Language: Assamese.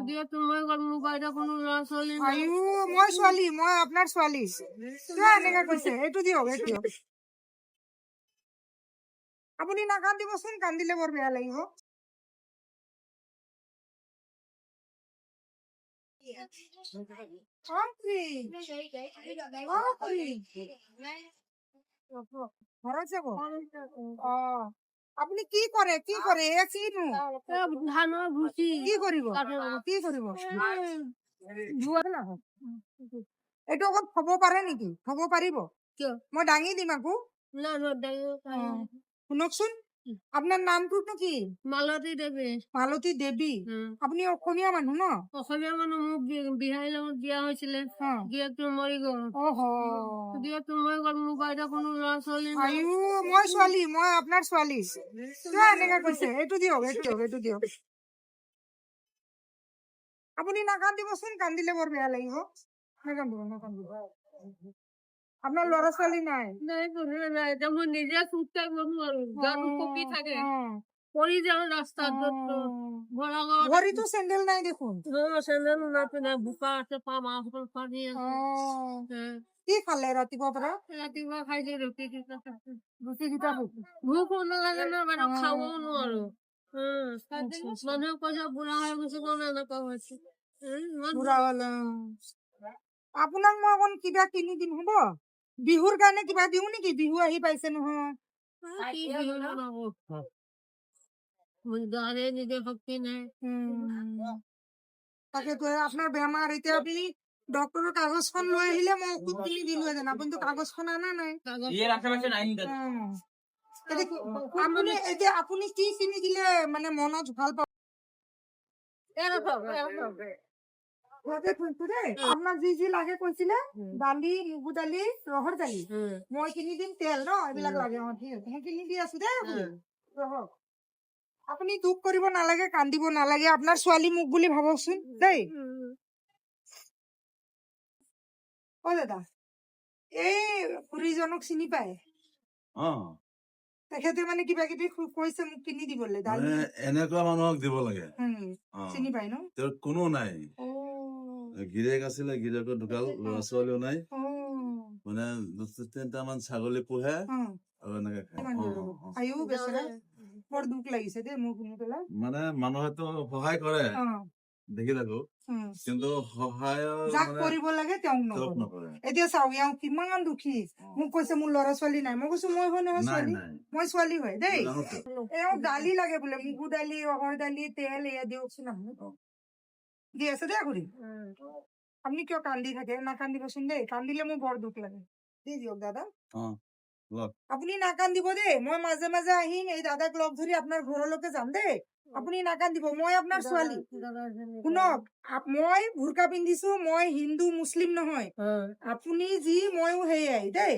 দিয়া তোমাৰ ঘৰত মোৰ বাইদেউ কোনো ল'ৰা ছোৱালী নাই। আয়ু মই ছোৱালী, মই আপোনাৰ ছোৱালী। কিয় এনেকা কৈছে? এইটো দিয়ক, এইটো দিয়ক। আপুনি নাকান্দিবচোন, কান্দিলে বৰ বেয়া লাগিব। ঘৰত যাব? অ আপুনি কি কৰে, কি কৰে? এ কিনো ধানৰ ভুচি কি কৰিব, কি কৰিব? এইটো অকণ থব পাৰে নেকি? থব পাৰিব? কিয়? মই দাঙি দিম আকৌ। না শুনকচোন, আপোনাৰ নামটোতো কি? মালতী দেৱী। মালতী দেৱী। আপুনি অসমীয়া মানুহ ন? অসমীয়া মানুহ। মোক বিহাৰী লগত বিয়া হৈছিলে, গিৰিয়েকটো মৰি গ'ল। গিৰিয়েকটো মৰি গ'ল, মোৰ বাইদেউ কোনো ল'ৰা ছোৱালী নাই। আয়ু মই ছোৱালী, মই আপোনাৰ ছোৱালী। কিয় এনেকা কৈছে? এইটো দিয়ক, এইটো দিয়ক, এইটো দিয়ক। আপুনি নাকান্দিবচোন, কান্দিলে বৰ বেয়া লাগিব। নাকান্দিব, নাকান্দিব। আপোনাৰ ল'ৰা ছোৱালী নাই? নাই কোনো নাই। এতিয়া মই নিজে খোজ কাঢ়িব নোৱাৰো, গাটো কঁপি থাকে, পৰি যাওঁ ৰাস্তাত। ভৰিতো চেন্দেল নাই দেখোন। চেন্দেল নাপিন্ধে, বোকা আছে, পানী আছে। কি খালে ৰাতিপুৱাৰ পৰা? ৰাতিপুৱা খাইছে ৰুটি কেইটা খাইছে। ৰুটি কেইটা ভোক নালাগে ন, বাইদেউ খাবও নোৱাৰো। মানুহে কৈছে বুঢ়া হৈ গৈছে, কোনো এনেকুৱা হৈছে। আপোনাক মই অকণ কিবা কিনি দিম হ'ব? বিহুৰ কাৰণে কিবা দিওঁ নেকি? বিহু আহি পাইছে নহয়। নিজে শক্তি নাই। তাকেতো আপোনাৰ বেমাৰ, এতিয়া আপুনি ডক্টৰৰ কাগজখন লৈ আহিলে মই ঔষধ কিনি দিলোহেঁতেন। আপুনিতো কাগজখন অনা নাই। এতিয়া আপুনি কি কিনি দিলে মানে মনত ভাল পাব? আপোনাক যি যি লাগে কৈছিলে, দালি, মগু দালি, ৰহৰ দালি, মই কিনি দিম। তেল ন এইবিলাক লাগে? ঠিক আছে, মই কিনি দি আছো দেই। ৰহক, আপুনি দুখ কৰিব নালাগে, কান্দিব নালাগে। আপোনাৰ ছোৱালী মোক বুলি ভাবকচোন দেই। অ দাদা, এই খুৰীজনক চিনি পায়? তেখেতে মানে কিবা কিবি কৈছে মোক কিনি দিবলৈ। এনেকুৱা মানুহক দিব লাগে। চিনি পায় ন? তেওঁৰ কোনো নাই। গিৰিয়েক আছিলে, গিৰিয়েকৰ ঢুকাল, ল'ৰা ছোৱালীও নাই। মানে 3টামান ছাগলী পোহে আৰু এনেকে খায়। বৰ দুখ লাগিছে দেই মোৰ শুনি পেলাই। মানে মানুহেতো সহায় কৰে, দেখি থাকো, কিন্তু সহায় যাক কৰিব লাগে তেওঁক নকৰে। এতিয়া চাওক, এওঁ কিমান দুখী। মোক কৈছে মোৰ ল'ৰা ছোৱালী নাই। মই কৈছো মই হয় নহয় ছোৱালী, মই ছোৱালী হয় দেই। এওঁ দালি লাগে বোলে, মগু দালি, ৰহৰ দালি, তেল, এয়া দিয়কচোন। দি আছে দেই খুৰী। আপুনি কিয় কান্দি থাকে? নাকান্দিবচোন দেই, কান্দিলে মোৰ বৰ দুখ লাগে। দি দিয়ক দাদা। আপুনি নাকান্দিব দেই। মই মাজে মাজে আহিম, এই দাদাক লগ ধৰি আপোনাৰ ঘৰলৈকে যাম দেই। আপুনি নাকান্দিব, মই আপোনাৰ ছোৱালী। শুনক, মই বুৰকা পিন্ধিছো, মই হিন্দু মুছলিম নহয়। আপুনি যি, ময়ো সেয়াই দেই।